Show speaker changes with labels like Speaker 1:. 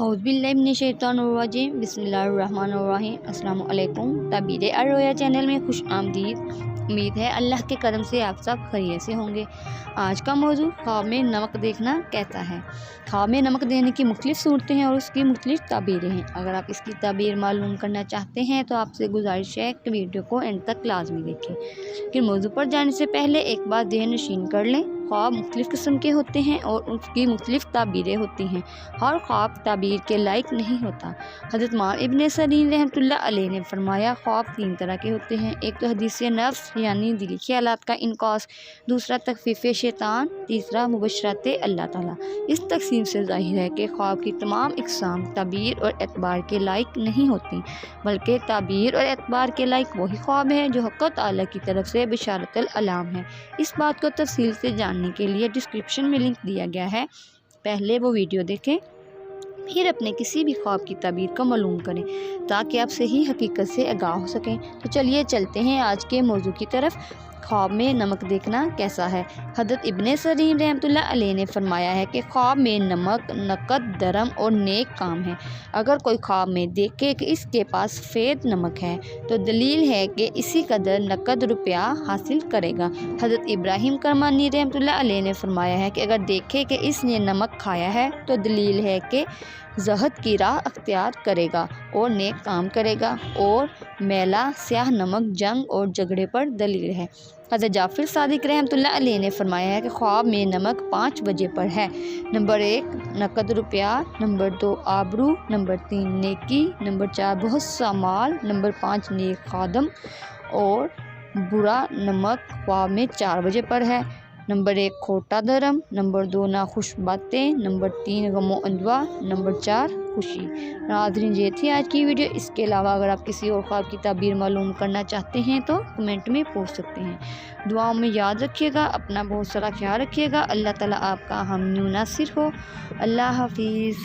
Speaker 1: औज़ुबिल्लाहिमिनश्शैतानिर्रजीम बिस्मिल्लाहिर्रहमानिर्रहीम। अस्सलामु अलैकुम। ताबीर अर्रोया चैनल में खुश आमदीद। उम्मीद है अल्लाह के करम से आप सब खैरियत से होंगे। आज का मौजू ख्वाब में नमक देखना कैसा है। ख्वाब में नमक देने की मुख्तलिफ़ सूरतें हैं और उसकी मुख्तलिफ़ ताबीरें हैं। अगर आप इसकी ताबीर मालूम करना चाहते हैं तो आपसे गुजारिश है कि वीडियो को एंड तक लाजमी देखें। फिर मौजू पर जाने से पहले एक बात ज़हन नशीन कर लें, ख्वाब मुख्तलिफ़ किस्म के होते हैं और उसकी मुख्तलिफ़ ताबीरें होती हैं। हर ख्वाब ताबीर के लायक नहीं होता। हज़रत इमाम इब्न सीरीन रहमतुल्लाह अलैह ने फरमाया, ख्वाब तीन तरह के होते हैं। एक तो हदीस नफ्स यानी दिली ख्यालात का इनकास, दूसरा तखफीफ़ शैतान, तीसरा मुबशरत अल्लाह ताला। इस तकसीम से ज़ाहिर है कि ख्वाब की तमाम इक़साम ताबीर और एतबार के लायक नहीं होती, बल्कि ताबीर और एतबार के लायक वही ख्वाब है जो हक़ ताला की तरफ से बिशारतुल अलाम है। इस बात को तफसील से जानने के लिए डिस्क्रिप्शन में लिंक दिया गया है, पहले वो वीडियो देखें, फिर अपने किसी भी ख्वाब की ताबीर को मालूम करें ताकि आप सही हकीकत से आगाह हो सकें। तो चलिए चलते हैं आज के मौजू की तरफ। ख्वाब में नमक देखना कैसा है। हज़रत इब्न सीरीन रहमतुल्लाह अलैह ने फरमाया है कि ख्वाब में नमक, नकद, दरम और नेक काम है। अगर कोई ख्वाब में देखे कि इसके पास सफ़ेद नमक है तो दलील है कि इसी कदर नकद रुपया हासिल करेगा। हज़रत इब्राहीम करमानी रहमतुल्लाह अलैह ने फरमाया है कि अगर देखे कि इसने नमक खाया है तो दलील है कि ज़हद की राह अख्तियार करेगा और नेक काम करेगा। और मैला स्याह नमक जंग और झगड़े पर दलील है। हज़रत जाफ़िर सादिक रहमतुल्लाह अलैह ने फरमाया है कि ख्वाब में नमक 5 वजह पर है। नंबर 1 नकद रुपया, नंबर 2 आबरू, नंबर 3 नेकी, नंबर 4 बहुत सा माल, नंबर 5 नेक खादम। और बुरा नमक ख्वाब में 4 वजह पर है। नंबर 1 खोटा धर्म, नंबर 2 नाखुश बातें, नंबर 3 गमो अंजवा, नंबर 4 खुशी। नाज़रीन, ये थी आज की वीडियो। इसके अलावा अगर आप किसी और ख्वाब की ताबीर मालूम करना चाहते हैं तो कमेंट में पूछ सकते हैं। दुआओं में याद रखिएगा, अपना बहुत सारा ख्याल रखिएगा। अल्लाह ताला आपका हम नासिर हो। अल्लाह हाफिज़।